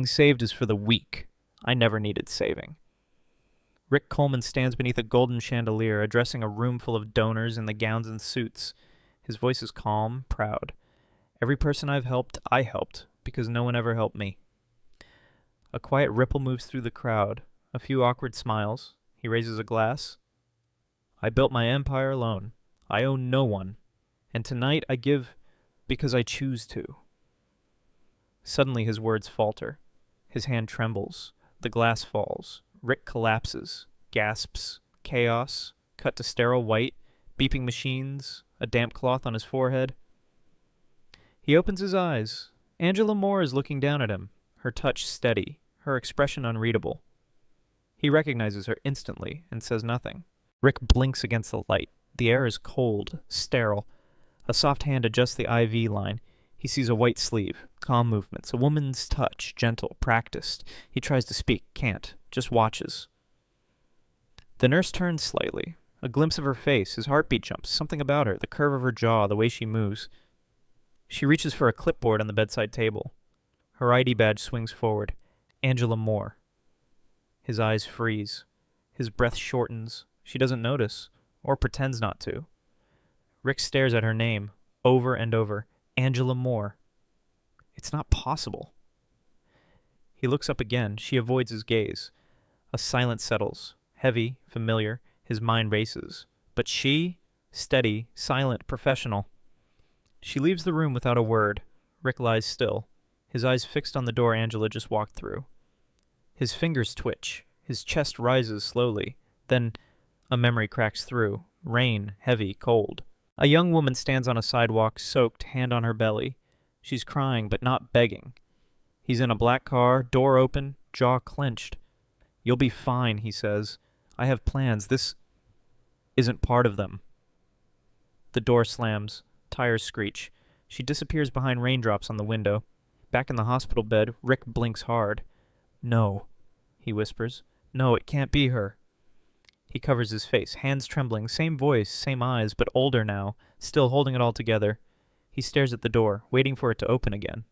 saved is for the weak. I never needed saving. Rick Coleman stands beneath a golden chandelier, addressing a room full of donors in the gowns and suits. His voice is calm, proud. Every person I've helped, I helped, because no one ever helped me. A quiet ripple moves through the crowd. A few awkward smiles. He raises a glass. I built my empire alone. I owe no one. And tonight I give because I choose to. Suddenly his words falter. His hand trembles. The glass falls. Rick collapses. Gasps. Chaos. Cut to sterile white. Beeping machines. A damp cloth on his forehead. He opens his eyes. Angela Moore is looking down at him. Her touch steady. Her expression unreadable. He recognizes her instantly and says nothing. Rick blinks against the light. The air is cold, sterile. A soft hand adjusts the IV line. He sees a white sleeve, calm movements, a woman's touch, gentle, practiced. He tries to speak, can't, just watches. The nurse turns slightly. A glimpse of her face, his heartbeat jumps, something about her, the curve of her jaw, the way she moves. She reaches for a clipboard on the bedside table. Her ID badge swings forward. Angela Moore. His eyes freeze. His breath shortens. She doesn't notice, or pretends not to. Rick stares at her name, over and over. Angela Moore. It's not possible. He looks up again. She avoids his gaze. A silence settles. Heavy, familiar. His mind races. But she, steady, silent, professional. She leaves the room without a word. Rick lies still, his eyes fixed on the door Angela just walked through. His fingers twitch. His chest rises slowly. Then a memory cracks through. Rain, heavy, cold. A young woman stands on a sidewalk, soaked, hand on her belly. She's crying, but not begging. He's in a black car, door open, jaw clenched. You'll be fine, he says. I have plans. This isn't part of them. The door slams. Tires screech. She disappears behind raindrops on the window. Back in the hospital bed, Rick blinks hard. No, he whispers. No, it can't be her. He covers his face, hands trembling, same voice, same eyes, but older now, still holding it all together. He stares at the door, waiting for it to open again.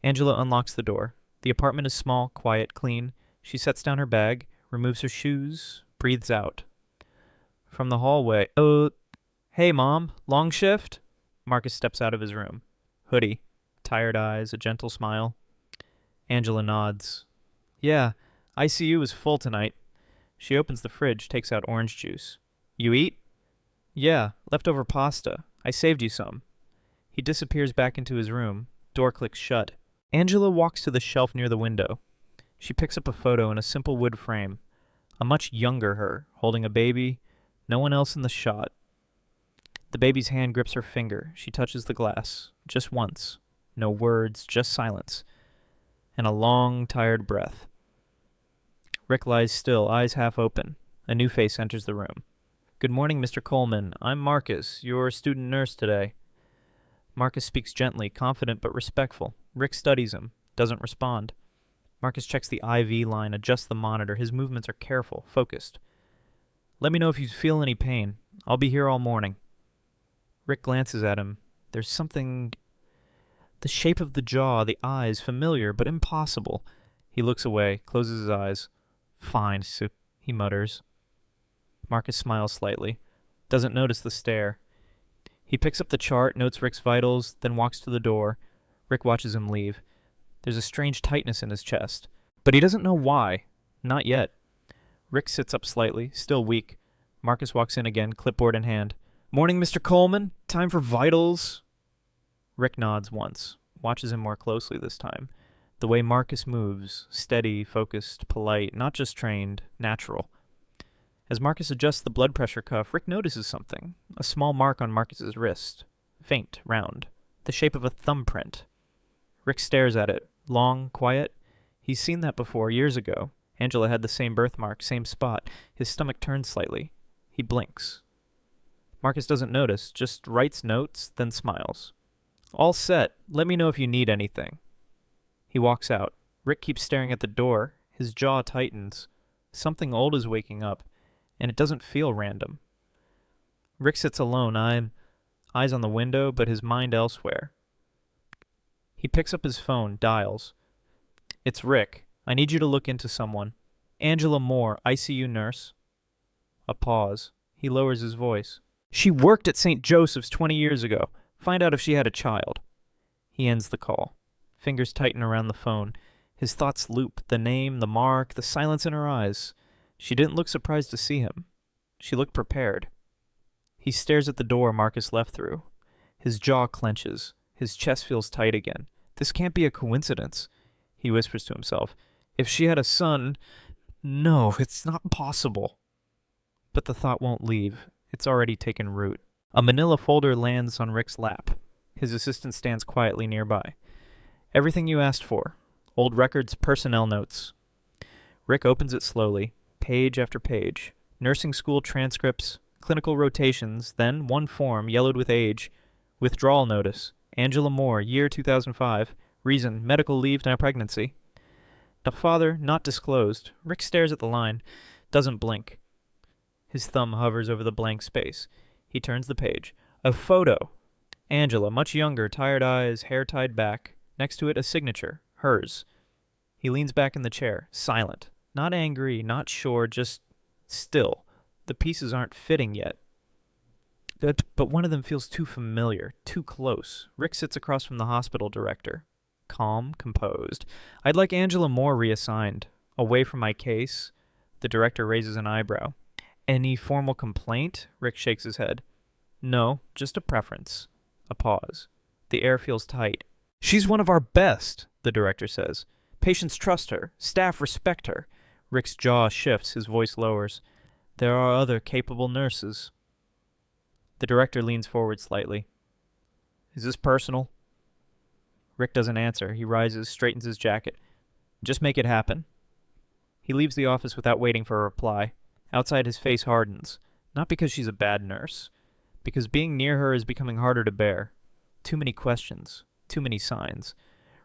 Angela unlocks the door. The apartment is small, quiet, clean. She sets down her bag, removes her shoes, breathes out. From the hallway, hey, Mom, long shift? Marcus steps out of his room. Hoodie, tired eyes, a gentle smile. Angela nods. Yeah, ICU is full tonight. She opens the fridge, takes out orange juice. You eat? Yeah, leftover pasta. I saved you some. He disappears back into his room. Door clicks shut. Angela walks to the shelf near the window. She picks up a photo in a simple wood frame. A much younger her, holding a baby. No one else in the shot. The baby's hand grips her finger. She touches the glass. Just once. No words, just silence. And a long, tired breath. Rick lies still, eyes half open. A new face enters the room. Good morning, Mr. Coleman. I'm Marcus, your student nurse today. Marcus speaks gently, confident but respectful. Rick studies him, doesn't respond. Marcus checks the IV line, adjusts the monitor. His movements are careful, focused. Let me know if you feel any pain. I'll be here all morning. Rick glances at him. There's something... The shape of the jaw, the eyes, familiar but impossible. He looks away, closes his eyes. Fine, he mutters. Marcus smiles slightly. Doesn't notice the stare. He picks up the chart, notes Rick's vitals, then walks to the door. Rick watches him leave. There's a strange tightness in his chest. But he doesn't know why. Not yet. Rick sits up slightly, still weak. Marcus walks in again, clipboard in hand. Morning, Mr. Coleman. Time for vitals. Rick nods once, watches him more closely this time. The way Marcus moves, steady, focused, polite, not just trained, natural. As Marcus adjusts the blood pressure cuff, Rick notices something. A small mark on Marcus's wrist. Faint, round. The shape of a thumbprint. Rick stares at it. Long, quiet. He's seen that before, years ago. Angela had the same birthmark, same spot. His stomach turns slightly. He blinks. Marcus doesn't notice, just writes notes, then smiles. All set. Let me know if you need anything. He walks out. Rick keeps staring at the door. His jaw tightens. Something old is waking up, and it doesn't feel random. Rick sits alone, eyes on the window, but his mind elsewhere. He picks up his phone, dials. It's Rick. I need you to look into someone. Angela Moore, ICU nurse. A pause. He lowers his voice. She worked at St. Joseph's 20 years ago. Find out if she had a child. He ends the call. Fingers tighten around the phone. His thoughts loop. The name, the mark, the silence in her eyes. She didn't look surprised to see him. She looked prepared. He stares at the door Marcus left through. His jaw clenches. His chest feels tight again. This can't be a coincidence. He whispers to himself. If she had a son... No, it's not possible. But the thought won't leave. It's already taken root. A manila folder lands on Rick's lap. His assistant stands quietly nearby. Everything you asked for. Old records, personnel notes. Rick opens it slowly, page after page. Nursing school transcripts, clinical rotations, then one form, yellowed with age. Withdrawal notice. Angela Moore, year 2005. Reason, medical leave, now pregnancy. The father, not disclosed. Rick stares at the line, doesn't blink. His thumb hovers over the blank space. He turns the page. A photo. Angela, much younger, tired eyes, hair tied back. Next to it, a signature. Hers. He leans back in the chair, silent. Not angry, not sure, just still. The pieces aren't fitting yet. But one of them feels too familiar, too close. Rick sits across from the hospital director. Calm, composed. I'd like Angela Moore reassigned. Away from my case. The director raises an eyebrow. Any formal complaint? Rick shakes his head. No, just a preference. A pause. The air feels tight. She's one of our best, the director says. Patients trust her. Staff respect her. Rick's jaw shifts, his voice lowers. There are other capable nurses. The director leans forward slightly. Is this personal? Rick doesn't answer. He rises, straightens his jacket. Just make it happen. He leaves the office without waiting for a reply. Outside, his face hardens. Not because she's a bad nurse. Because being near her is becoming harder to bear. Too many questions. Too many signs.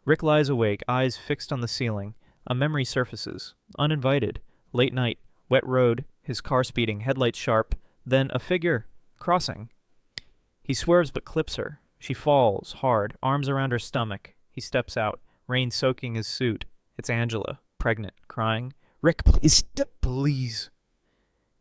Rick lies awake, eyes fixed on the ceiling. A memory surfaces. Uninvited. Late night. Wet road. His car speeding. Headlights sharp. Then a figure. Crossing. He swerves but clips her. She falls, hard, arms around her stomach. He steps out, rain soaking his suit. It's Angela, pregnant, crying. Rick, please, please.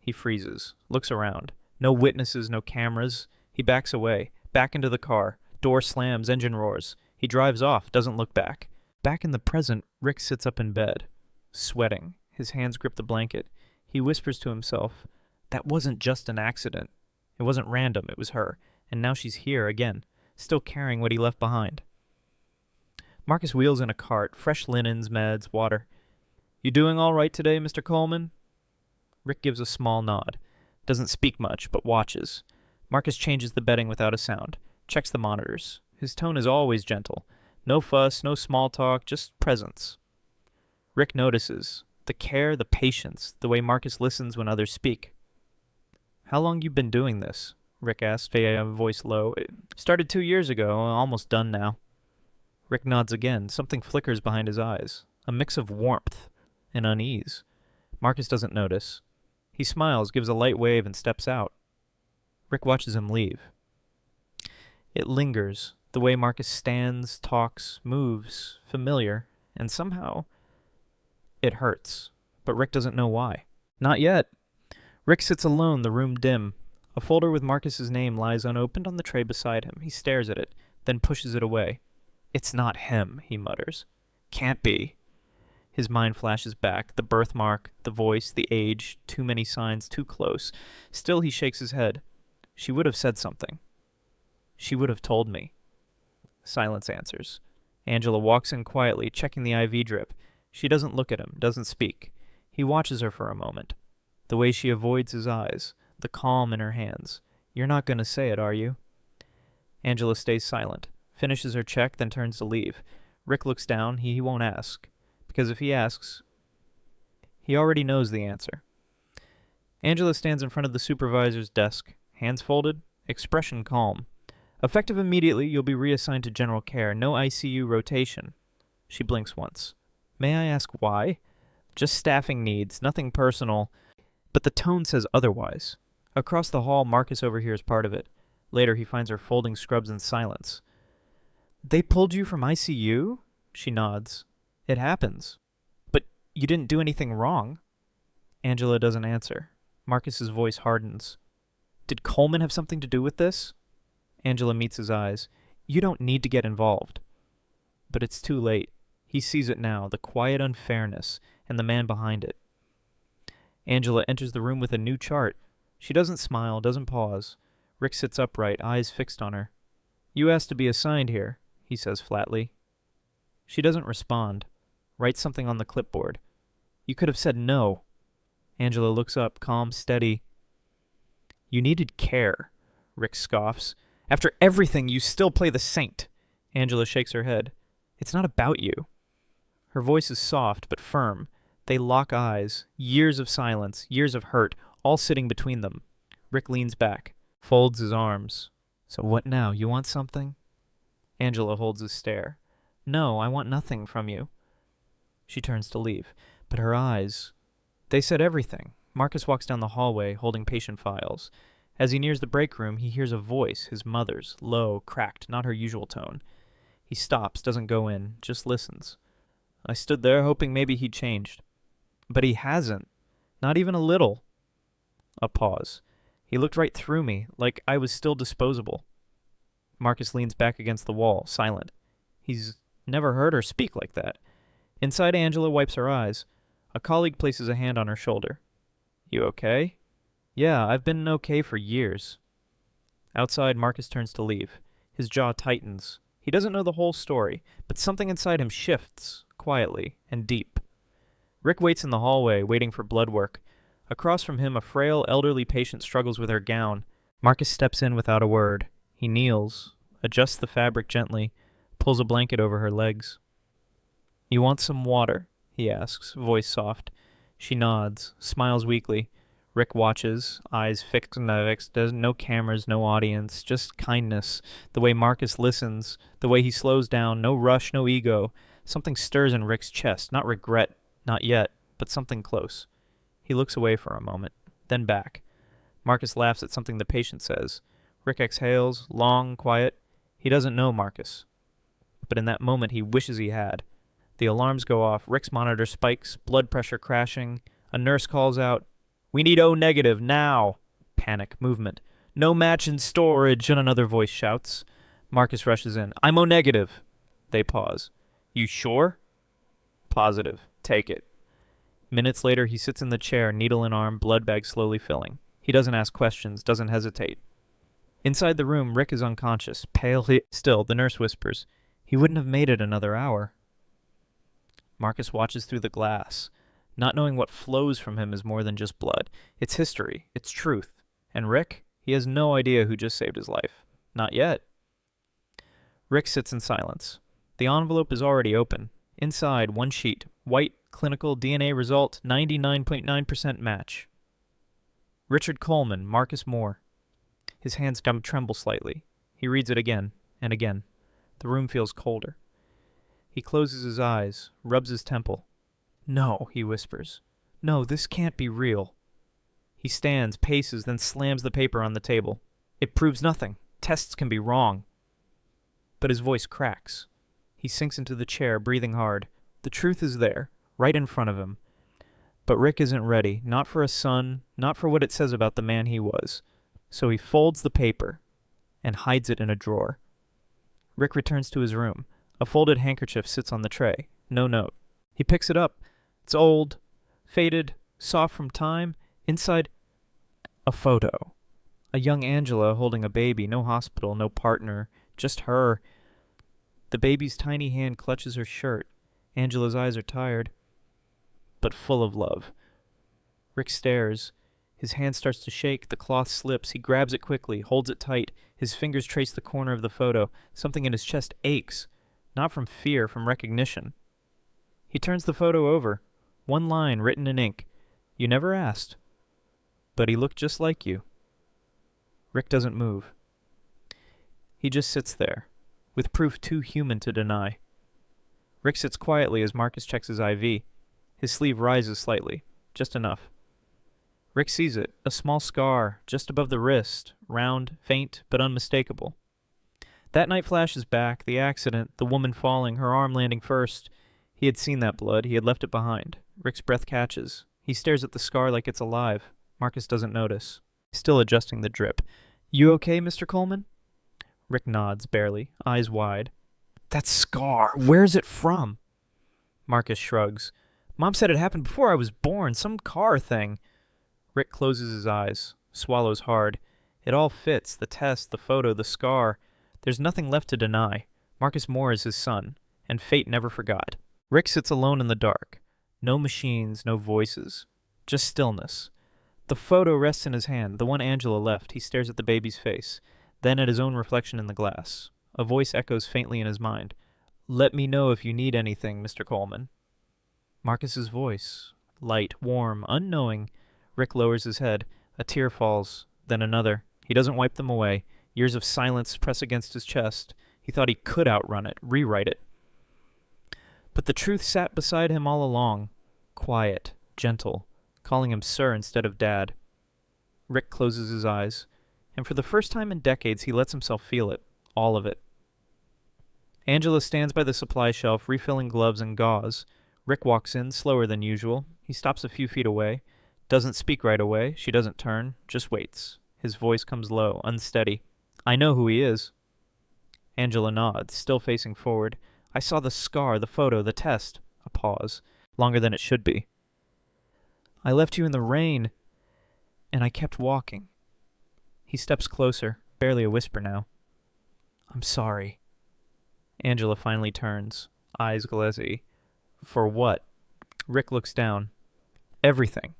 He freezes, looks around. No witnesses, no cameras. He backs away, back into the car. Door slams, engine roars. He drives off, doesn't look back. Back in the present, Rick sits up in bed, sweating. His hands grip the blanket. He whispers to himself, that wasn't just an accident. It wasn't random, it was her. And now she's here again. Still carrying what he left behind. Marcus wheels in a cart, fresh linens, meds, water. You doing all right today, Mr. Coleman? Rick gives a small nod. Doesn't speak much, but watches. Marcus changes the bedding without a sound. Checks the monitors. His tone is always gentle. No fuss, no small talk, just presence. Rick notices. The care, the patience, the way Marcus listens when others speak. How long you been doing this? Rick asked, voice low. It started 2 years ago, almost done now. Rick nods again. Something flickers behind his eyes. A mix of warmth and unease. Marcus doesn't notice. He smiles, gives a light wave, and steps out. Rick watches him leave. It lingers. The way Marcus stands, talks, moves, familiar, and somehow it hurts. But Rick doesn't know why. Not yet. Rick sits alone, the room dim. A folder with Marcus's name lies unopened on the tray beside him. He stares at it, then pushes it away. It's not him, he mutters. Can't be. His mind flashes back. The birthmark, the voice, the age, too many signs, too close. Still he shakes his head. She would have said something. She would have told me. Silence answers. Angela walks in quietly, checking the IV drip. She doesn't look at him, doesn't speak. He watches her for a moment. The way she avoids his eyes. The calm in her hands. You're not going to say it, are you? Angela stays silent, finishes her check, then turns to leave. Rick looks down. He won't ask. Because if he asks, he already knows the answer. Angela stands in front of the supervisor's desk, hands folded, expression calm. Effective immediately, you'll be reassigned to general care. No ICU rotation. She blinks once. May I ask why? Just staffing needs, nothing personal. But the tone says otherwise. Across the hall, Marcus overhears part of it. Later, he finds her folding scrubs in silence. They pulled you from ICU? She nods. It happens. But you didn't do anything wrong. Angela doesn't answer. Marcus's voice hardens. Did Coleman have something to do with this? Angela meets his eyes. You don't need to get involved. But it's too late. He sees it now, the quiet unfairness, and the man behind it. Angela enters the room with a new chart. She doesn't smile, doesn't pause. Rick sits upright, eyes fixed on her. You asked to be assigned here, he says flatly. She doesn't respond. Writes something on the clipboard. You could have said no. Angela looks up, calm, steady. You needed care, Rick scoffs. After everything, you still play the saint. Angela shakes her head. It's not about you. Her voice is soft but firm. They lock eyes. Years of silence, years of hurt, all sitting between them. Rick leans back, folds his arms. So what now? You want something? Angela holds his stare. No, I want nothing from you. She turns to leave, but her eyes... They said everything. Marcus walks down the hallway, holding patient files. As he nears the break room, he hears a voice, his mother's, low, cracked, not her usual tone. He stops, doesn't go in, just listens. I stood there hoping maybe he'd changed. But he hasn't. Not even a little. A pause. He looked right through me, like I was still disposable. Marcus leans back against the wall, silent. He's never heard her speak like that. Inside, Angela wipes her eyes. A colleague places a hand on her shoulder. You okay? Yeah, I've been okay for years. Outside, Marcus turns to leave. His jaw tightens. He doesn't know the whole story, but something inside him shifts, quietly and deep. Rick waits in the hallway, waiting for blood work. Across from him, a frail, elderly patient struggles with her gown. Marcus steps in without a word. He kneels, adjusts the fabric gently, pulls a blanket over her legs. You want some water? He asks, voice soft. She nods, smiles weakly. Rick watches, eyes fixed and fixed. No cameras, no audience, just kindness. The way Marcus listens, the way he slows down, no rush, no ego. Something stirs in Rick's chest, not regret, not yet, but something close. He looks away for a moment, then back. Marcus laughs at something the patient says. Rick exhales, long, quiet. He doesn't know Marcus. But in that moment he wishes he had. The alarms go off, Rick's monitor spikes, blood pressure crashing. A nurse calls out, We need O negative, now! Panic, movement. No match in storage, and another voice shouts. Marcus rushes in. I'm O negative. They pause. You sure? Positive. Take it. Minutes later, he sits in the chair, needle in arm, blood bag slowly filling. He doesn't ask questions, doesn't hesitate. Inside the room, Rick is unconscious, pale still. The nurse whispers, He wouldn't have made it another hour. Marcus watches through the glass. Not knowing what flows from him is more than just blood. It's history. It's truth. And Rick? He has no idea who just saved his life. Not yet. Rick sits in silence. The envelope is already open. Inside, one sheet. White, clinical, DNA result, 99.9% match. Richard Coleman, Marcus Moore. His hands tremble slightly. He reads it again and again. The room feels colder. He closes his eyes, rubs his temple. No, he whispers. No, this can't be real. He stands, paces, then slams the paper on the table. It proves nothing. Tests can be wrong. But his voice cracks. He sinks into the chair, breathing hard. The truth is there, right in front of him. But Rick isn't ready, not for a son, not for what it says about the man he was. So he folds the paper and hides it in a drawer. Rick returns to his room. A folded handkerchief sits on the tray. No note. He picks it up. It's old, faded, soft from time. Inside, a photo. A young Angela holding a baby. No hospital, no partner. Just her. The baby's tiny hand clutches her shirt. Angela's eyes are tired, but full of love. Rick stares. His hand starts to shake. The cloth slips. He grabs it quickly, holds it tight. His fingers trace the corner of the photo. Something in his chest aches. Not from fear, from recognition. He turns the photo over. One line written in ink. You never asked. But he looked just like you. Rick doesn't move. He just sits there, with proof too human to deny. Rick sits quietly as Marcus checks his IV. His sleeve rises slightly, just enough. Rick sees it, a small scar, just above the wrist, round, faint, but unmistakable. That night flashes back, the accident, the woman falling, her arm landing first. He had seen that blood. He had left it behind. Rick's breath catches. He stares at the scar like it's alive. Marcus doesn't notice. Still adjusting the drip. You okay, Mr. Coleman? Rick nods, barely, eyes wide. That scar, where's it from? Marcus shrugs. Mom said it happened before I was born, some car thing. Rick closes his eyes, swallows hard. It all fits, the test, the photo, the scar. There's nothing left to deny. Marcus Moore is his son, and fate never forgot. Rick sits alone in the dark. No machines, no voices. Just stillness. The photo rests in his hand, the one Angela left. He stares at the baby's face, then at his own reflection in the glass. A voice echoes faintly in his mind. Let me know if you need anything, Mr. Coleman. Marcus's voice. Light, warm, unknowing. Rick lowers his head. A tear falls, then another. He doesn't wipe them away. Years of silence press against his chest. He thought he could outrun it, rewrite it. But the truth sat beside him all along. Quiet, gentle, calling him sir instead of dad. Rick closes his eyes, and for the first time in decades he lets himself feel it, all of it. Angela stands by the supply shelf, refilling gloves and gauze. Rick walks in, slower than usual. He stops a few feet away. Doesn't speak right away. She doesn't turn, just waits. His voice comes low, unsteady. I know who he is. Angela nods, still facing forward. I saw the scar, the photo, the test. A pause. Longer than it should be. I left you in the rain, and I kept walking. He steps closer, barely a whisper now. I'm sorry. Angela finally turns, eyes glassy. For what? Rick looks down. Everything.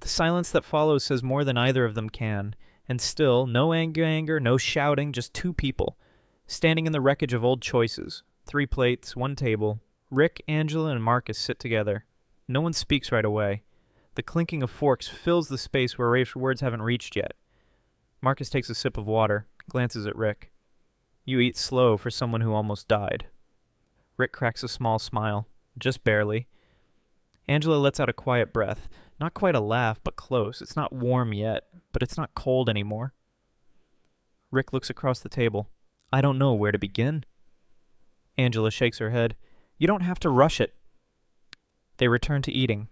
The silence that follows says more than either of them can, and still, no anger, no shouting, just two people, standing in the wreckage of old choices. 3 plates, 1 table. Rick, Angela, and Marcus sit together. No one speaks right away. The clinking of forks fills the space where words haven't reached yet. Marcus takes a sip of water, glances at Rick. You eat slow for someone who almost died. Rick cracks a small smile, just barely. Angela lets out a quiet breath. Not quite a laugh, but close. It's not warm yet, but it's not cold anymore. Rick looks across the table. I don't know where to begin. Angela shakes her head. You don't have to rush it. They return to eating.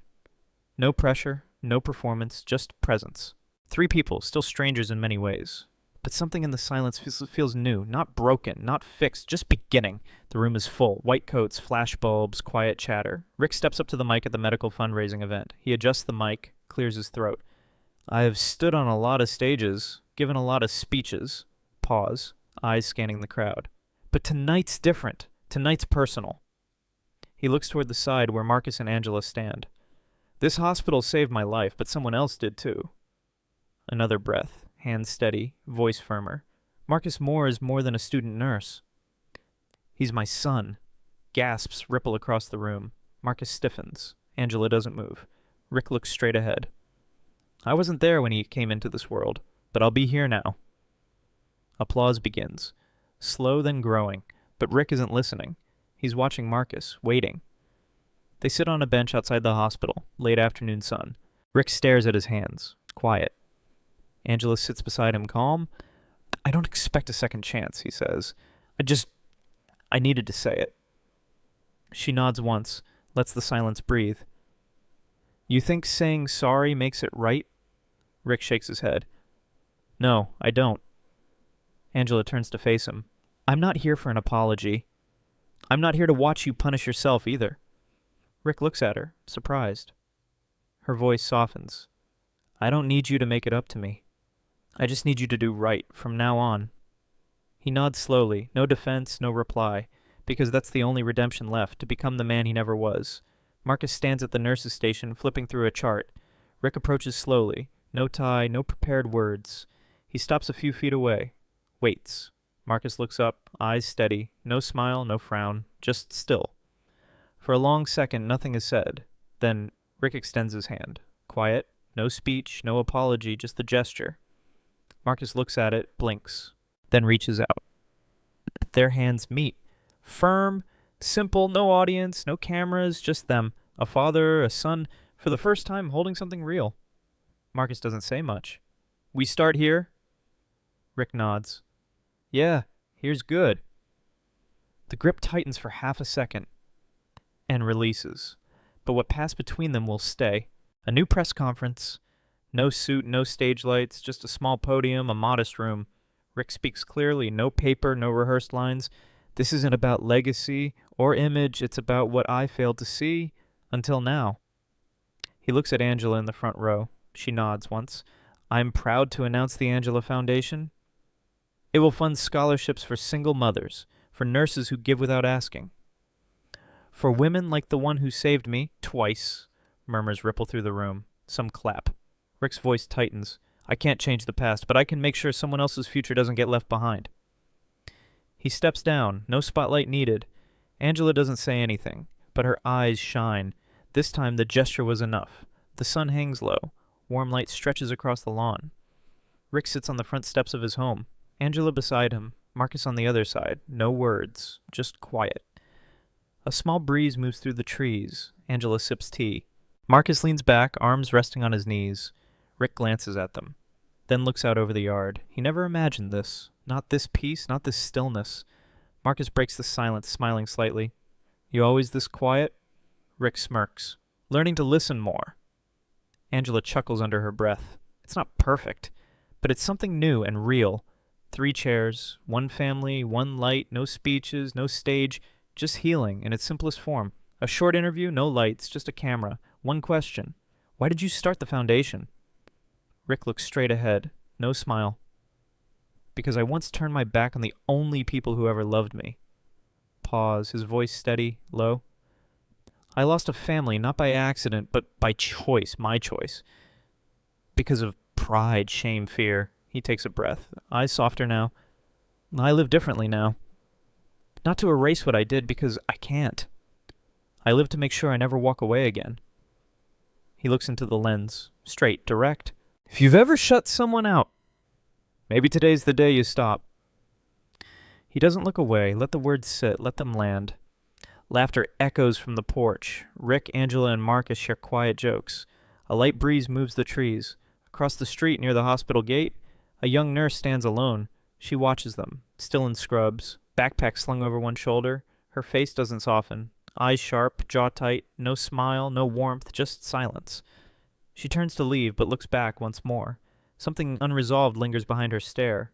No pressure, no performance, just presence. 3 people, still strangers in many ways. But something in the silence feels new, not broken, not fixed, just beginning. The room is full. White coats, flash bulbs, quiet chatter. Rick steps up to the mic at the medical fundraising event. He adjusts the mic, clears his throat. I have stood on a lot of stages, given a lot of speeches. Pause, eyes scanning the crowd. But tonight's different. Tonight's personal. He looks toward the side where Marcus and Angela stand. This hospital saved my life, but someone else did too. Another breath, hand steady, voice firmer. Marcus Moore is more than a student nurse. He's my son. Gasps ripple across the room. Marcus stiffens. Angela doesn't move. Rick looks straight ahead. I wasn't there when he came into this world, but I'll be here now. Applause begins. Slow then growing, but Rick isn't listening. He's watching Marcus, waiting. They sit on a bench outside the hospital, late afternoon sun. Rick stares at his hands, quiet. Angela sits beside him, calm. I don't expect a second chance, he says. I needed to say it. She nods once, lets the silence breathe. You think saying sorry makes it right? Rick shakes his head. No, I don't. Angela turns to face him. I'm not here for an apology. I'm not here to watch you punish yourself either. Rick looks at her, surprised. Her voice softens. I don't need you to make it up to me. I just need you to do right from now on. He nods slowly, no defense, no reply, because that's the only redemption left, to become the man he never was. Marcus stands at the nurse's station, flipping through a chart. Rick approaches slowly, no tie, no prepared words. He stops a few feet away, waits. Marcus looks up, eyes steady, no smile, no frown, just still. For a long second, nothing is said. Then Rick extends his hand. Quiet, no speech, no apology, just the gesture. Marcus looks at it, blinks, then reaches out. Their hands meet. Firm, simple, no audience, no cameras, just them. A father, a son, for the first time holding something real. Marcus doesn't say much. We start here? Rick nods. Yeah, here's good. The grip tightens for half a second. and releases. But what passed between them will stay. A new press conference. No suit, no stage lights, just a small podium, a modest room. Rick speaks clearly, no paper, no rehearsed lines. This isn't about legacy or image, it's about what I failed to see until now. He looks at Angela in the front row. She nods once. I'm proud to announce the Angela Foundation. It will fund scholarships for single mothers, for nurses who give without asking. For women like the one who saved me, twice, murmurs ripple through the room. Some clap. Rick's voice tightens. I can't change the past, but I can make sure someone else's future doesn't get left behind. He steps down, no spotlight needed. Angela doesn't say anything, but her eyes shine. This time the gesture was enough. The sun hangs low. Warm light stretches across the lawn. Rick sits on the front steps of his home. Angela beside him, Marcus on the other side. No words, just quiet. A small breeze moves through the trees. Angela sips tea. Marcus leans back, arms resting on his knees. Rick glances at them, then looks out over the yard. He never imagined this. Not this peace, not this stillness. Marcus breaks the silence, smiling slightly. You always this quiet? Rick smirks. Learning to listen more. Angela chuckles under her breath. It's not perfect, but it's something new and real. 3 chairs, 1 family, 1 light, no speeches, no stage, just healing in its simplest form. A short interview, no lights, just a camera. 1 question. Why did you start the foundation? Rick looks straight ahead. No smile. Because I once turned my back on the only people who ever loved me. Pause, his voice steady, low. I lost a family, not by accident, but by choice, my choice. Because of pride, shame, fear. He takes a breath. Eyes softer now. I live differently now. Not to erase what I did, because I can't. I live to make sure I never walk away again. He looks into the lens. Straight, direct. If you've ever shut someone out, maybe today's the day you stop. He doesn't look away. Let the words sit. Let them land. Laughter echoes from the porch. Rick, Angela, and Marcus share quiet jokes. A light breeze moves the trees. Across the street near the hospital gate, a young nurse stands alone. She watches them, still in scrubs, backpack slung over one shoulder. Her face doesn't soften. Eyes sharp, jaw tight, no smile, no warmth, just silence. She turns to leave, but looks back once more. Something unresolved lingers behind her stare.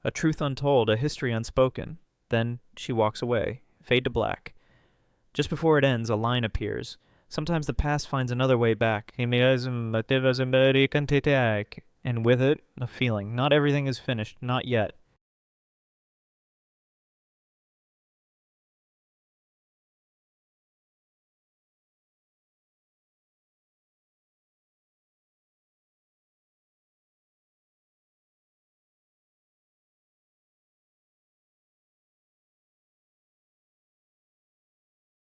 A truth untold, a history unspoken. Then she walks away, fade to black. Just before it ends, a line appears. Sometimes the past finds another way back. And with it, a feeling. Not everything is finished, not yet.